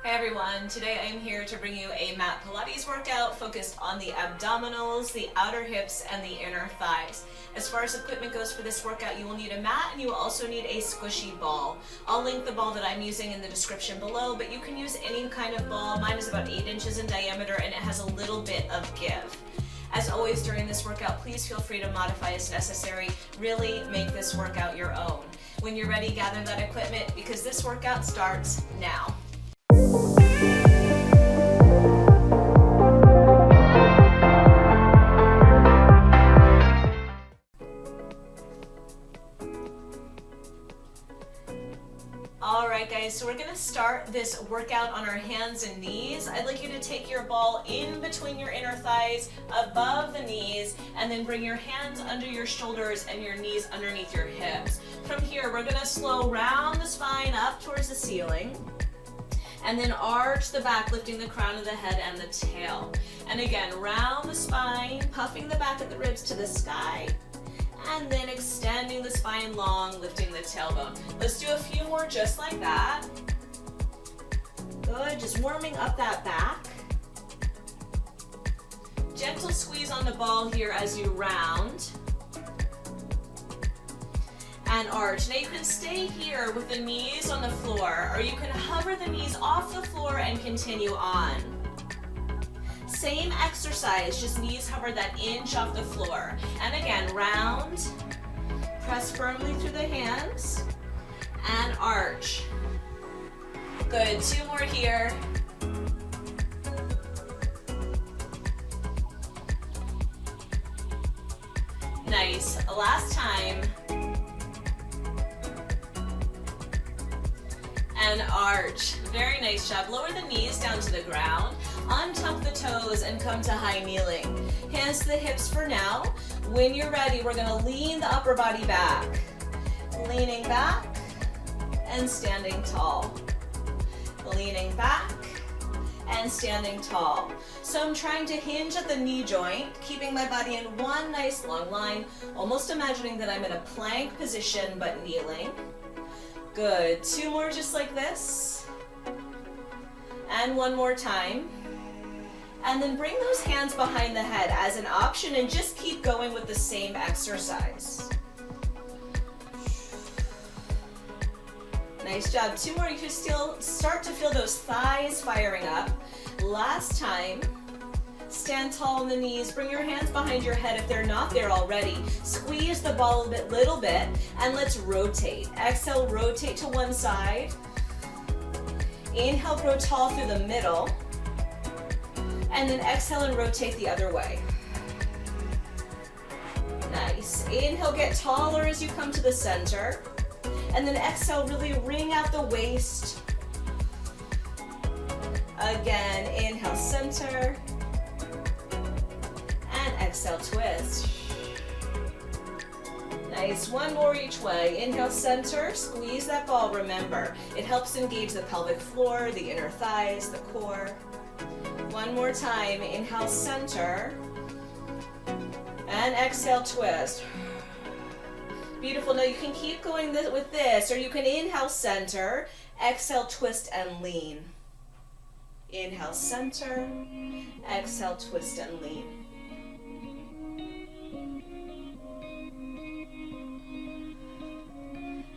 Hey everyone, today I am here to bring you a mat Pilates workout focused on the abdominals, the outer hips, and the inner thighs. As far as equipment goes for this workout, you will need a mat and you will also need a squishy ball. I'll link the ball that I'm using in the description below, but you can use any kind of ball. Mine is about 8 inches in diameter and it has a little bit of give. As always during this workout, please feel free to modify as necessary. Really make this workout your own. When you're ready, gather that equipment because this workout starts now. Alright guys, so we're going to start this workout on our hands and knees. I'd like you to take your ball in between your inner thighs, above the knees, and then bring your hands under your shoulders and your knees underneath your hips. From here, we're going to slow round the spine up towards the ceiling. And then arch the back, lifting the crown of the head and the tail. And again, round the spine, puffing the back of the ribs to the sky. And then extending the spine long, lifting the tailbone. Let's do a few more just like that. Good, just warming up that back. Gentle squeeze on the ball here as you round. And arch. Now you can stay here with the knees on the floor, or you can hover the knees off the floor and continue on. Same exercise, just knees hover that inch off the floor. And again, round, press firmly through the hands, and arch. Good, 2 more here. Nice, last time. And arch. Very nice job. Lower the knees down to the ground. Untuck the toes and come to high kneeling. Hands to the hips for now. When you're ready, we're going to lean the upper body back. Leaning back and standing tall. Leaning back and standing tall. So I'm trying to hinge at the knee joint, keeping my body in one nice long line, almost imagining that I'm in a plank position but kneeling. Good, 2 more just like this. And 1 more time. And then bring those hands behind the head as an option and just keep going with the same exercise. Nice job, 2 more. You can still start to feel those thighs firing up. Last time. Stand tall on the knees, bring your hands behind your head if they're not there already. Squeeze the ball a little bit, and let's rotate. Exhale, rotate to one side. Inhale, grow tall through the middle. And then exhale and rotate the other way. Nice. Inhale, get taller as you come to the center. And then exhale, really wring out the waist. Again, inhale, center. Exhale, twist. Nice, 1 more each way. Inhale, center, squeeze that ball, remember. It helps engage the pelvic floor, the inner thighs, the core. 1 more time, inhale, center. And exhale, twist. Beautiful, now you can keep going with this, or you can inhale, center, exhale, twist and lean. Inhale, center, exhale, twist and lean.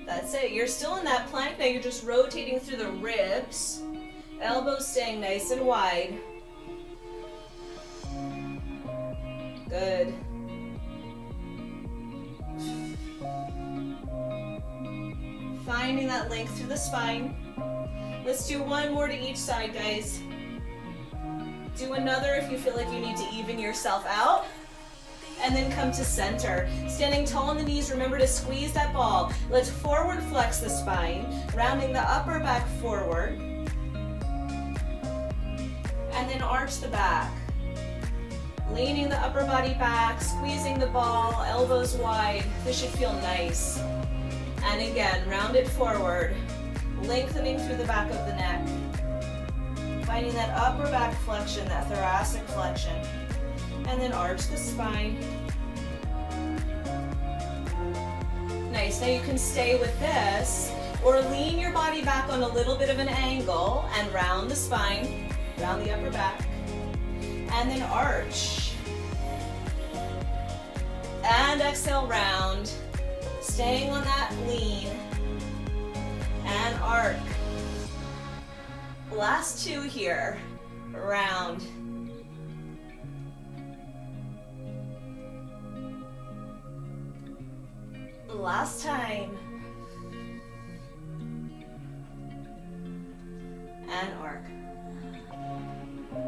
That's it. You're still in that plank now. You're just rotating through the ribs. Elbows staying nice and wide. Good. Finding that length through the spine. Let's do 1 more to each side, guys. Do another if you feel like you need to even yourself out. And then come to center. Standing tall on the knees, remember to squeeze that ball. Let's forward flex the spine, rounding the upper back forward. And then arch the back. Leaning the upper body back, squeezing the ball, elbows wide. This should feel nice. And again, round it forward, lengthening through the back of the neck. Finding that upper back flexion, that thoracic flexion. And then arch the spine. Nice, now you can stay with this, Or lean your body back on a little bit of an angle and round the spine, round the upper back, and then arch. And exhale, round, staying on that lean, and arc. Last two here, round. Last time. And arc.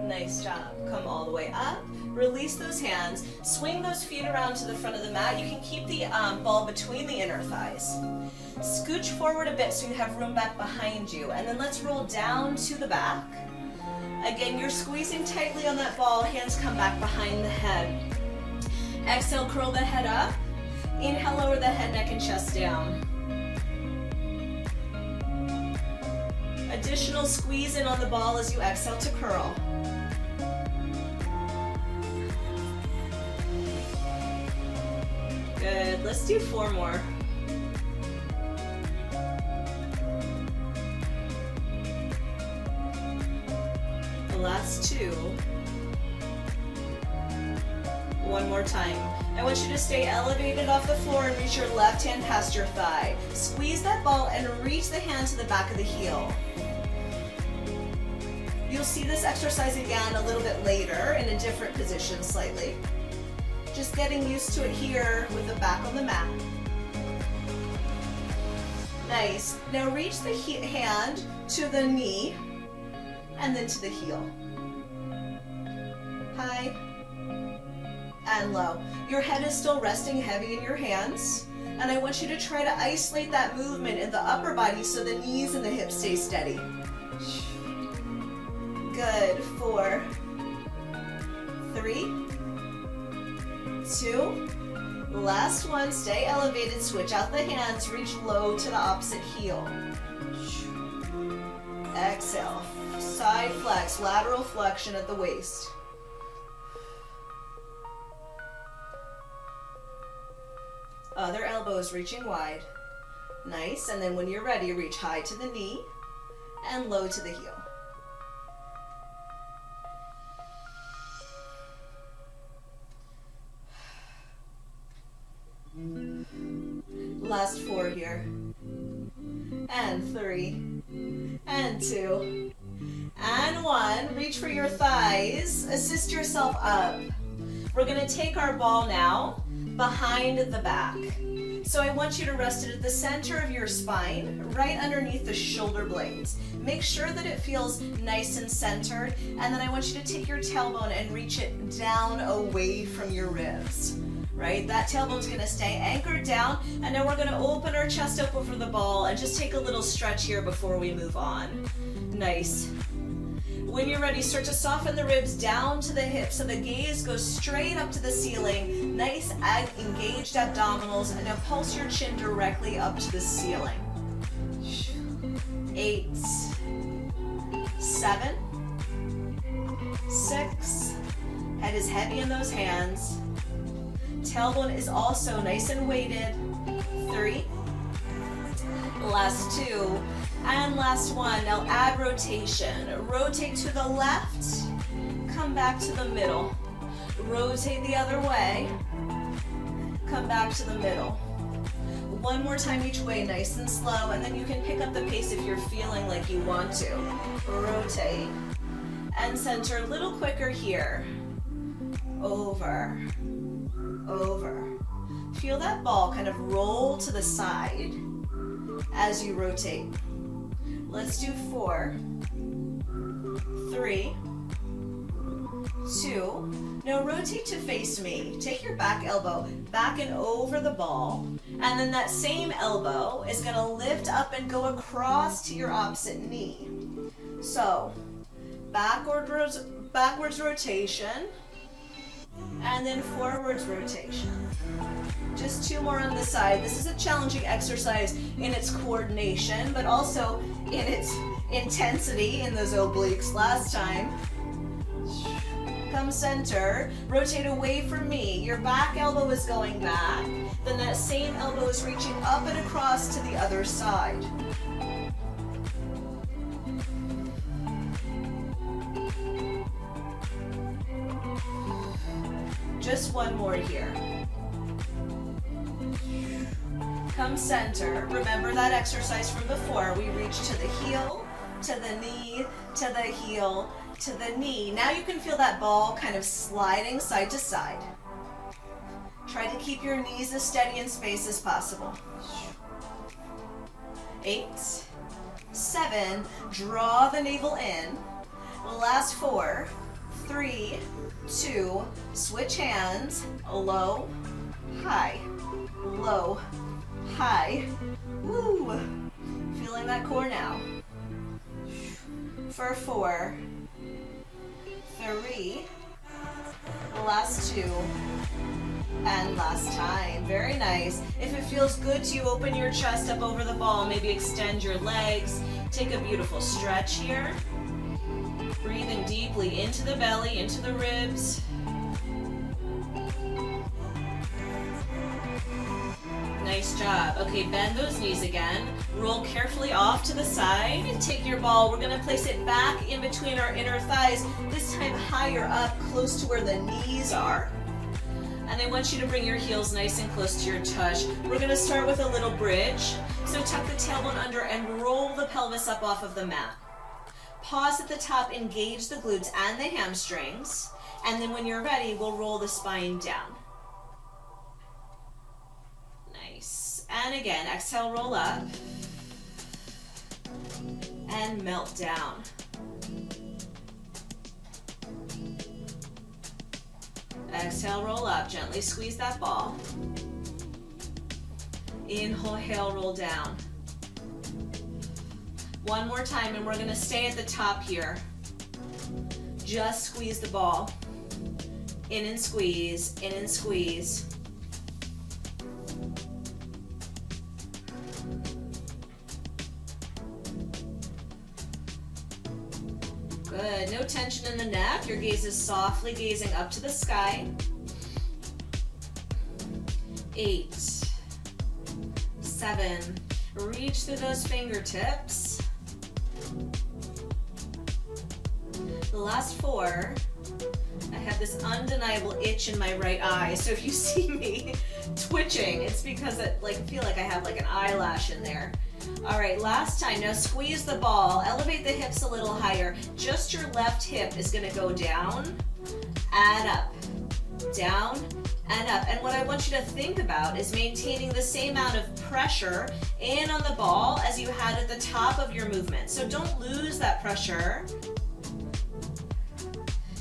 Nice job. Come all the way up. Release those hands. Swing those feet around to the front of the mat. You can keep the ball between the inner thighs. Scooch forward a bit so you have room back behind you. And then let's roll down to the back. Again, you're squeezing tightly on that ball. Hands come back behind the head. Exhale, curl the head up. Inhale, lower the head, neck, and chest down. Additional squeeze in on the ball as you exhale to curl. Good. Let's do 4 more. The last 2. One more time. I want you to stay elevated off the floor and reach your left hand past your thigh. Squeeze that ball and reach the hand to the back of the heel. You'll see this exercise again a little bit later in a different position slightly. Just getting used to it here with the back on the mat. Nice. Now reach the hand to the knee and then to the heel. High and low. Your head is still resting heavy in your hands, and I want you to try to isolate that movement in the upper body so the knees and the hips stay steady. Good. 4, 3, 2. Last one. Stay elevated. Switch out the hands. Reach low to the opposite heel. Exhale. Side flex. Lateral flexion at the waist. Other elbows reaching wide. Nice. And then when you're ready, reach high to the knee and low to the heel. Last 4 here. And 3. And 2. And 1. Reach for your thighs. Assist yourself up. We're going to take our ball now behind the back. So I want you to rest it at the center of your spine, right underneath the shoulder blades. Make sure that it feels nice and centered, and then I want you to take your tailbone and reach it down away from your ribs. Right? That tailbone's going to stay anchored down, and now we're going to open our chest up over the ball and just take a little stretch here before we move on. Nice. When you're ready, start to soften the ribs down to the hips so the gaze goes straight up to the ceiling. Nice engaged abdominals, and now pulse your chin directly up to the ceiling. 8, 7, 6. Head is heavy in those hands. Tailbone is also nice and weighted. 3. Last 2. And last 1. Now add rotation. Rotate to the left. Come back to the middle. Rotate the other way. Come back to the middle. One more time each way, nice and slow, and then you can pick up the pace if you're feeling like you want to. Rotate. And center a little quicker here. Over. Over. Feel that ball kind of roll to the side as you rotate. Let's do 4, 3, 2. Now rotate to face me. Take your back elbow back and over the ball, and then that same elbow is going to lift up and go across to your opposite knee. So backwards rotation, and then forwards rotation. Just 2 more on this side. This is a challenging exercise in its coordination, but also in its intensity in those obliques last time. come center, rotate away from me. Your back elbow is going back. Then that same elbow is reaching up and across to the other side. Just one more here. Come center. Remember that exercise from before. We reach to the heel, to the knee, to the heel, to the knee. Now you can feel that ball kind of sliding side to side. Try to keep your knees as steady in space as possible. 8, 7, draw the navel in. Last 4, 3, 2, switch hands, low, high, low, high. Woo! Feeling that core now. For 4, 3, last 2, and last time. Very nice. If it feels good to you, open your chest up over the ball, maybe extend your legs. Take a beautiful stretch here. Breathing deeply into the belly, into the ribs. Nice job. Okay, bend those knees again. Roll carefully off to the side. Take your ball. We're going to place it back in between our inner thighs, this time higher up, close to where the knees are. And I want you to bring your heels nice and close to your tush. We're going to start with a little bridge. So tuck the tailbone under and roll the pelvis up off of the mat. Pause at the top, engage the glutes and the hamstrings. And then when you're ready, we'll roll the spine down. Nice. And again, exhale, roll up. And melt down. Exhale, roll up. Gently squeeze that ball. Inhale, roll down. One more time, and we're going to stay at the top here. Just squeeze the ball. In and squeeze, in and squeeze. Good. No tension in the neck. Your gaze is softly gazing up to the sky. 8, 7. Reach through those fingertips. The last 4. I have this undeniable itch in my right eye. So if you see me twitching, it's because I feel like I have like an eyelash in there. All right, last time. Now squeeze the ball. Elevate the hips a little higher. Just your left hip is going to go down and up. Down and up. And what I want you to think about is maintaining the same amount of pressure in on the ball as you had at the top of your movement. So don't lose that pressure.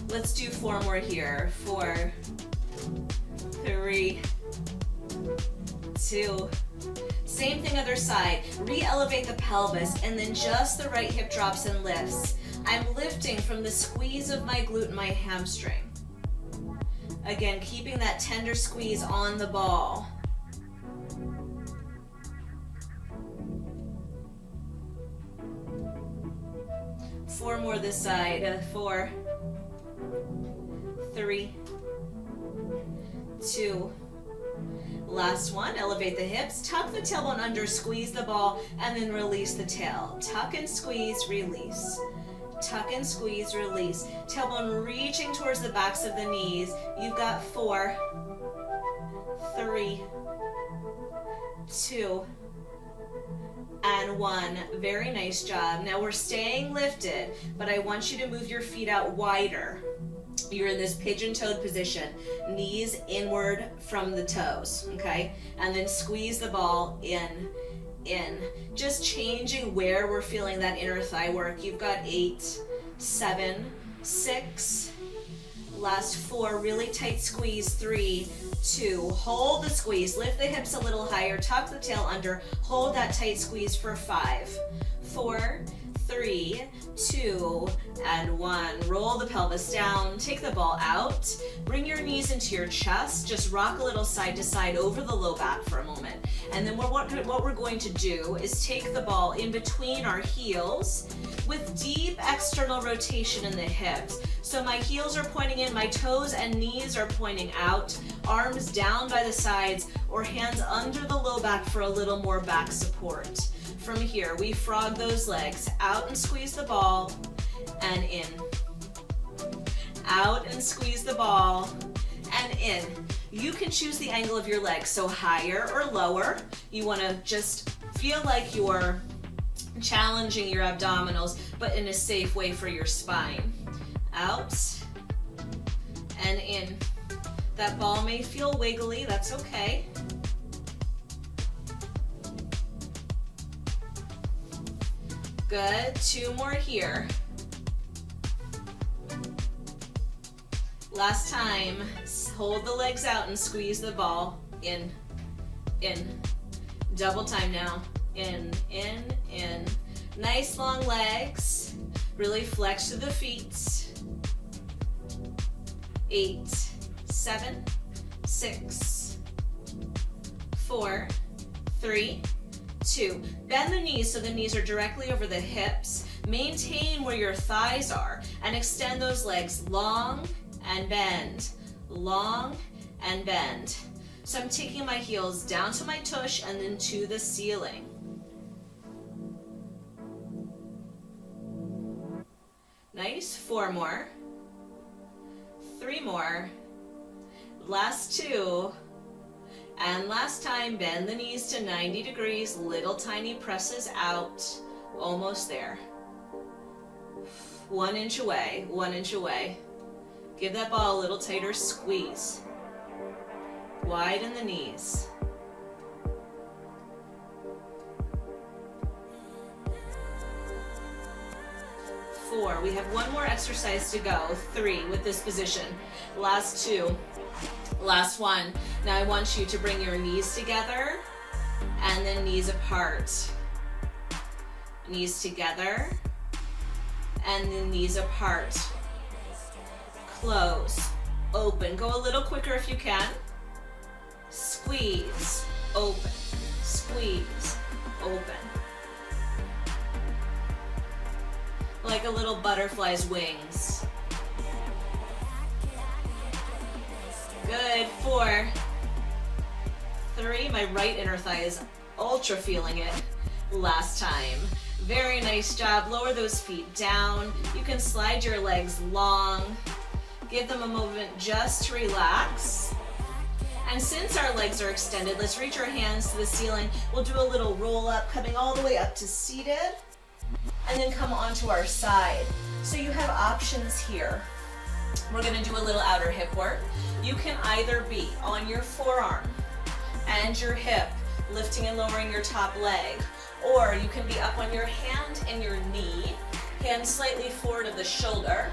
Let's do 4 more here. 4, 3, 2. Same thing other side. Re-elevate the pelvis and then just the right hip drops and lifts. I'm lifting from the squeeze of my glute and my hamstring. Again, keeping that tender squeeze on the ball. Four more this side. 4, 3, 2. Last one, elevate the hips, tuck the tailbone under, squeeze the ball, and then release the tail. Tuck and squeeze, release. Tuck and squeeze, release. Tailbone reaching towards the backs of the knees. You've got 4, 3, 2, and 1. Very nice job. Now we're staying lifted, but I want you to move your feet out wider. You're in this pigeon-toed position, knees inward from the toes, okay? And then squeeze the ball in. Just changing where we're feeling that inner thigh work. You've got 8, 7, 6, last 4, really tight squeeze, 3, 2, hold the squeeze, lift the hips a little higher, tuck the tail under, hold that tight squeeze for 5, 4, 3, 2, and 1. Roll the pelvis down, take the ball out, bring your knees into your chest, just rock a little side to side over the low back for a moment. And then what we're going to do is take the ball in between our heels with deep external rotation in the hips. So my heels are pointing in, my toes and knees are pointing out, arms down by the sides or hands under the low back for a little more back support. From here, we frog those legs out and squeeze the ball and in. Out and squeeze the ball and in. You can choose the angle of your legs, so higher or lower. You want to just feel like you're challenging your abdominals, but in a safe way for your spine. Out and in. That ball may feel wiggly, that's okay. Good, 2 more here. Last time, hold the legs out and squeeze the ball in, in. Double time now, in. Nice long legs, really flex to the feet. 8, 7, 6, 4, 3, 2. Bend the knees so the knees are directly over the hips. Maintain where your thighs are and extend those legs long and bend, long and bend. So I'm taking my heels down to my tush and then to the ceiling. Nice, 4 more, 3 more, last 2, and last time, bend the knees to 90 degrees, little tiny presses out, almost there. 1 inch away, 1 inch away. Give that ball a little tighter squeeze. Widen the knees. 4, we have 1 more exercise to go. 3 with this position. Last 2, last 1. Now I want you to bring your knees together and then knees apart. Knees together and then knees apart. Close, open. Go a little quicker if you can. Squeeze, open, squeeze, open. Like a little butterfly's wings. Good, 4, 3, my right inner thigh is ultra feeling it. Last time. Very nice job. Lower those feet down. You can slide your legs long. Give them a moment just to relax. And since our legs are extended, let's reach our hands to the ceiling. We'll do a little roll up, coming all the way up to seated, and then come onto our side. So you have options here. We're gonna do a little outer hip work. You can either be on your forearm and your hip, lifting and lowering your top leg, or you can be up on your hand and your knee, hand slightly forward of the shoulder,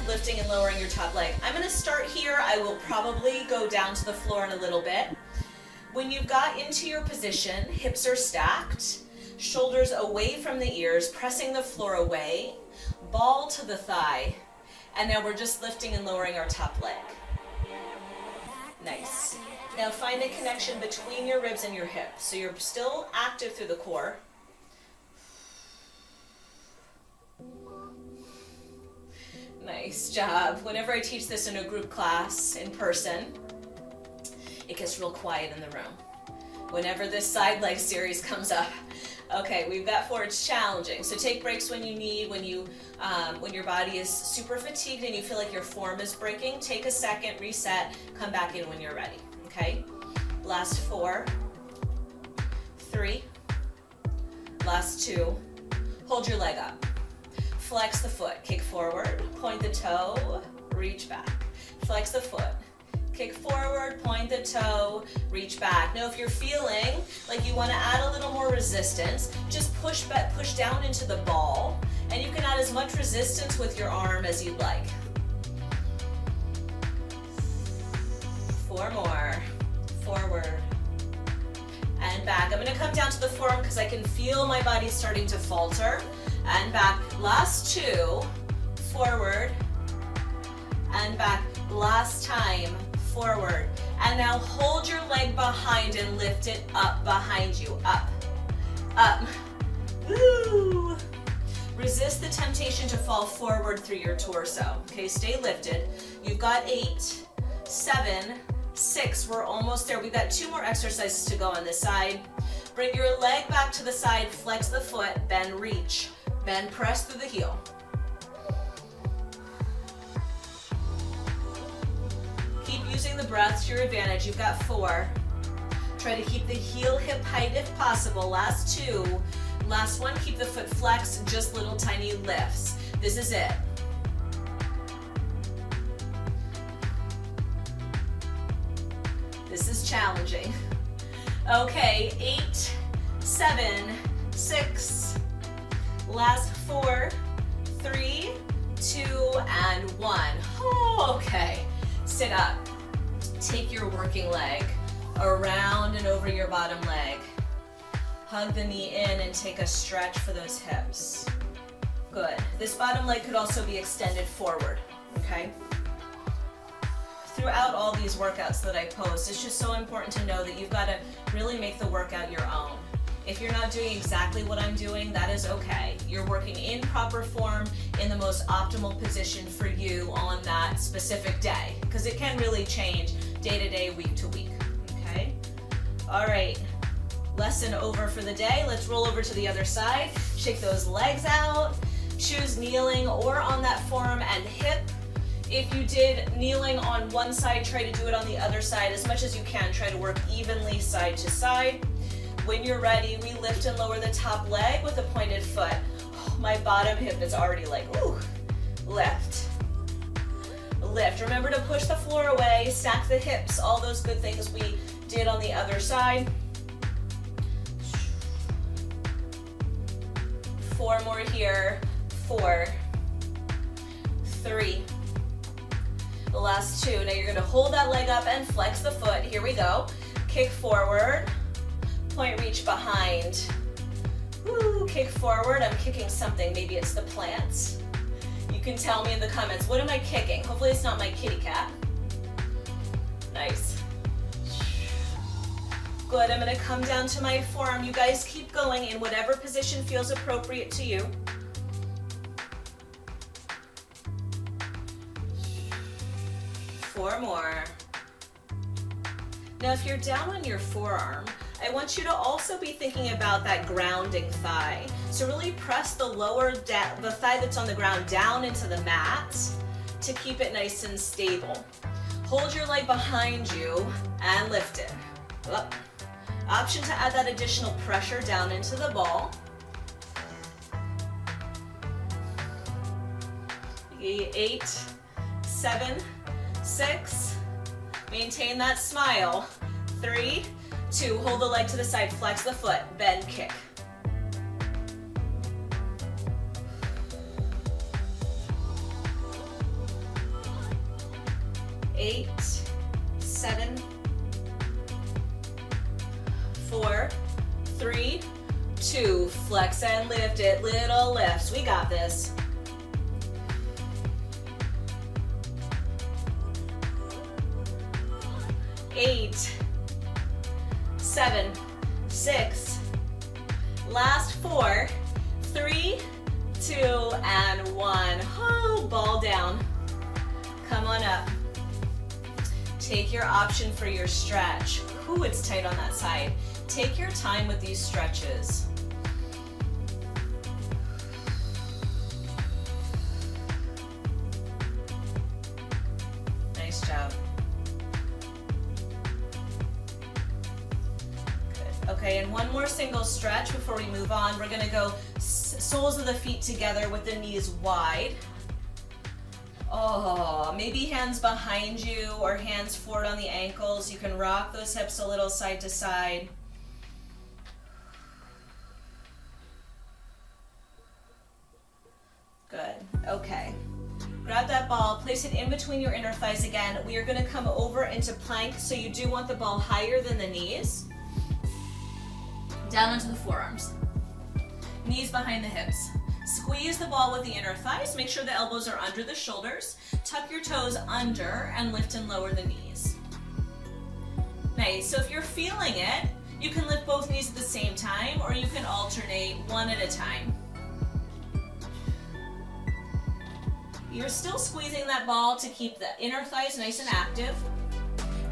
lifting and lowering your top leg. I'm gonna start here. I will probably go down to the floor in a little bit. When you've got into your position, hips are stacked, shoulders away from the ears, pressing the floor away, ball to the thigh, and now we're just lifting and lowering our top leg. Nice. Now find a connection between your ribs and your hips, so you're still active through the core. Nice job. Whenever I teach this in a group class in person, it gets real quiet in the room. Whenever this side leg series comes up, okay, we've got 4. It's challenging. So take breaks when you need, when your body is super fatigued and you feel like your form is breaking. Take a second, reset, come back in when you're ready. Okay. Last 4, 3, last 2. Hold your leg up. Flex the foot, kick forward, point the toe, reach back. Flex the foot, kick forward, point the toe, reach back. Now if you're feeling like you want to add a little more resistance, just push down into the ball, and you can add as much resistance with your arm as you'd like. 4 more, forward, and back. I'm going to come down to the forearm because I can feel my body starting to falter. And back, last 2, forward, and back. Last time, forward. And now hold your leg behind and lift it up behind you. Up, up. Woo! Resist the temptation to fall forward through your torso. Okay, stay lifted. You've got 8, 7, 6. We're almost there. We've got 2 more exercises to go on this side. Bring your leg back to the side, flex the foot, bend, reach. Bend, press through the heel. Keep using the breath to your advantage. You've got 4. Try to keep the heel hip height if possible. Last 2. Last one, keep the foot flexed, just little tiny lifts. This is it. This is challenging. Okay, 8, 7, 6. Last 4, 3, 2, and 1. Oh, okay. Sit up. Take your working leg around and over your bottom leg. Hug the knee in and take a stretch for those hips. Good. This bottom leg could also be extended forward, okay? Throughout all these workouts that I post, it's just so important to know that you've got to really make the workout your own. If you're not doing exactly what I'm doing, that is okay. You're working in proper form in the most optimal position for you on that specific day, because it can really change day to day, week to week, okay? All right. Lesson over for the day. Let's roll over to the other side. Shake those legs out. Choose kneeling or on that forearm and hip. If you did kneeling on one side, try to do it on the other side as much as you can. Try to work evenly side to side. When you're ready, we lift and lower the top leg with a pointed foot. Oh, my bottom hip is already like, ooh, lift. Lift. Remember to push the floor away, stack the hips, all those good things we did on the other side. 4 more here. 4, 3. The last 2. Now you're going to hold that leg up and flex the foot. Here we go. Kick forward. Point reach behind. Woo, kick forward. I'm kicking something. Maybe it's the plants. You can tell me in the comments, what am I kicking? Hopefully it's not my kitty cat. Nice. Good, I'm going to come down to my forearm. You guys keep going in whatever position feels appropriate to you. Four more. Now if you're down on your forearm, I want you to also be thinking about that grounding thigh. So really press the the thigh that's on the ground down into the mat to keep it nice and stable. Hold your leg behind you and lift it. Up. Option to add that additional pressure down into the ball. 8, 7, 6. Maintain that smile. 3, 2. Hold the leg to the side. Flex the foot. Bend, kick. 8, 7, 4, 3, 2. Flex and lift it. Little lifts. We got this. Eight, 7, 6. Last 4, 3, 2, and 1. Oh, ball down. Come on up. Take your option for your stretch. Ooh, it's tight on that side. Take your time with these stretches. Nice job. Good. Okay, and one more single stretch before we move on. We're going to go soles of the feet together with the knees wide. Oh, maybe hands behind you or hands forward on the ankles. You can rock those hips a little side to side. Good. Okay. Grab that ball, place it in between your inner thighs again. We are going to come over into plank, so you do want the ball higher than the knees. Down onto the forearms. Knees behind the hips. Squeeze Squeeze the ball with the inner thighs. Make sure the elbows are under the shoulders. Tuck your toes under and lift and lower the knees. Nice. So if you're feeling it, you can lift both knees at the same time, or you can alternate one at a time. You're still squeezing that ball to keep the inner thighs nice and active,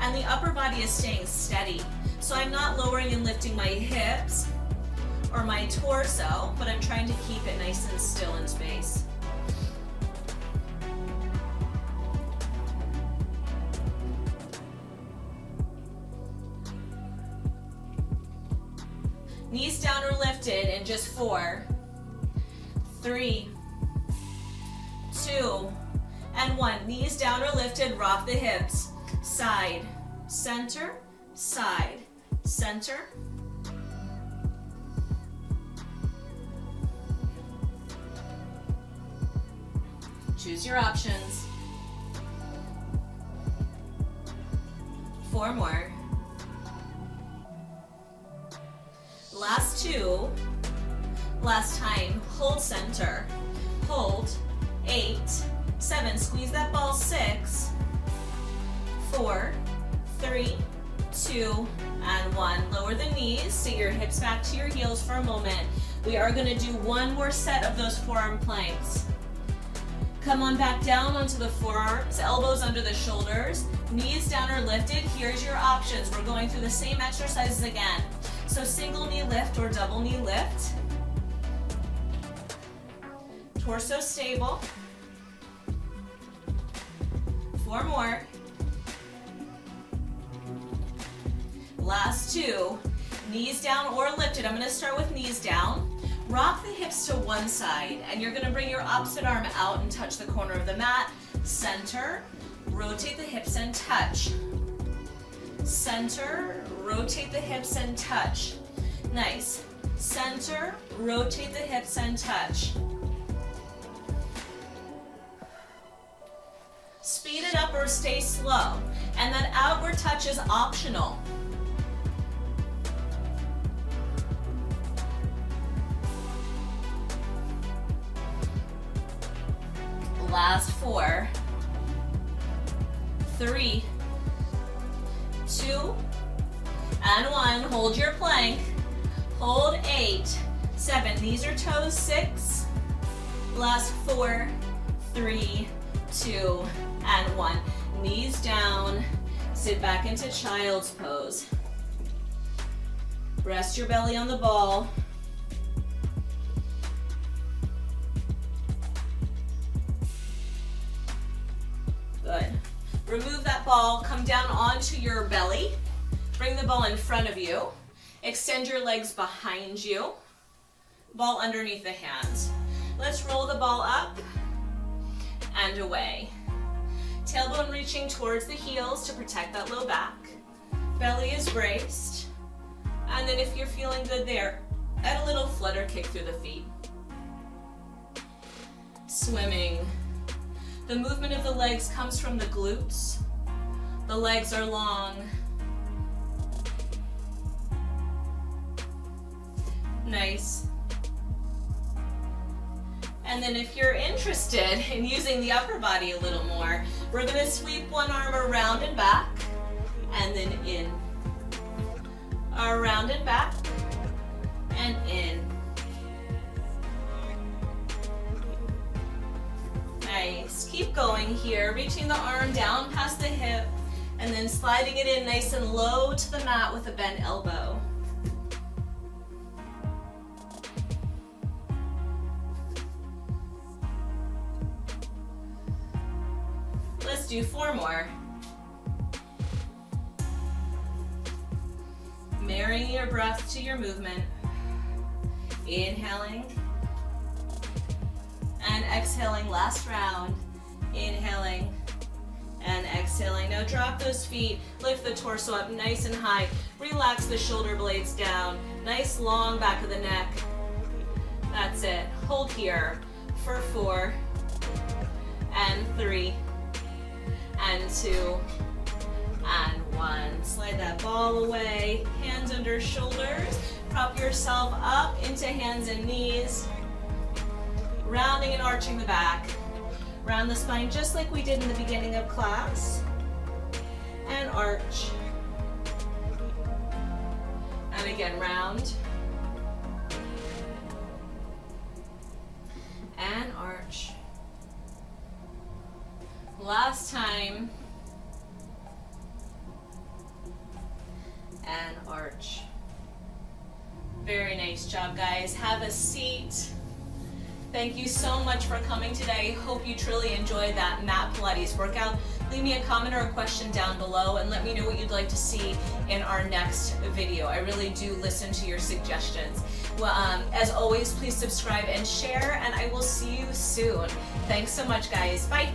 and the upper body is staying steady. So I'm not lowering and lifting my hips or my torso, but I'm trying to keep it nice and still in space. Knees down or lifted in just 4, 3, 2, and 1. Knees down or lifted, rock the hips. Side, center, side, center. Choose your options. 4 more. Last 2. Last time. Hold center. Hold. 8, 7. Squeeze that ball. 6, 4, 3, 2, and 1. Lower the knees. Sit your hips back to your heels for a moment. We are going to do one more set of those forearm planks. Come on back down onto the forearms, elbows under the shoulders, knees down or lifted. Here's your options. We're going through the same exercises again. So single knee lift or double knee lift. Torso stable. 4 more. Last 2. Knees down or lifted. I'm going to start with knees down. Rock the hips to one side, and you're going to bring your opposite arm out and touch the corner of the mat. Center, rotate the hips and touch. Center, rotate the hips and touch. Nice. Center, rotate the hips and touch. Speed it up or stay slow. And that outward touch is optional. Last 4, 3, 2, and 1. Hold your plank. Hold 8, 7. These are toes. 6. Last 4, 3, 2, and 1. Knees down. Sit back into child's pose. Rest your belly on the ball. Good. Remove that ball, come down onto your belly. Bring the ball in front of you. Extend your legs behind you. Ball underneath the hands. Let's roll the ball up and away. Tailbone reaching towards the heels to protect that low back. Belly is braced. And then if you're feeling good there, add a little flutter kick through the feet. Swimming. The movement of the legs comes from the glutes. The legs are long. Nice. And then if you're interested in using the upper body a little more, we're going to sweep one arm around and back, and then in. Around and back, and in. Nice. Keep going here, reaching the arm down past the hip, and then sliding it in nice and low to the mat with a bent elbow. Let's do 4 more. Marrying your breath to your movement. Inhaling and exhaling. Last round. Inhaling and exhaling. Now drop those feet. Lift the torso up nice and high. Relax the shoulder blades down. Nice long back of the neck. That's it. Hold here for 4 and 3 and 2 and 1. Slide that ball away. Hands under shoulders. Prop yourself up into hands and knees. Round pulling and arching the back. Round the spine just like we did in the beginning of class. And arch. And again, round. And arch. Last time. And arch. Very nice job, guys. Have a seat. Thank you so much for coming today. Hope you truly enjoyed that mat Pilates workout. Leave me a comment or a question down below and let me know what you'd like to see in our next video. I really do listen to your suggestions. Well, as always, please subscribe and share, and I will see you soon. Thanks so much, guys. Bye.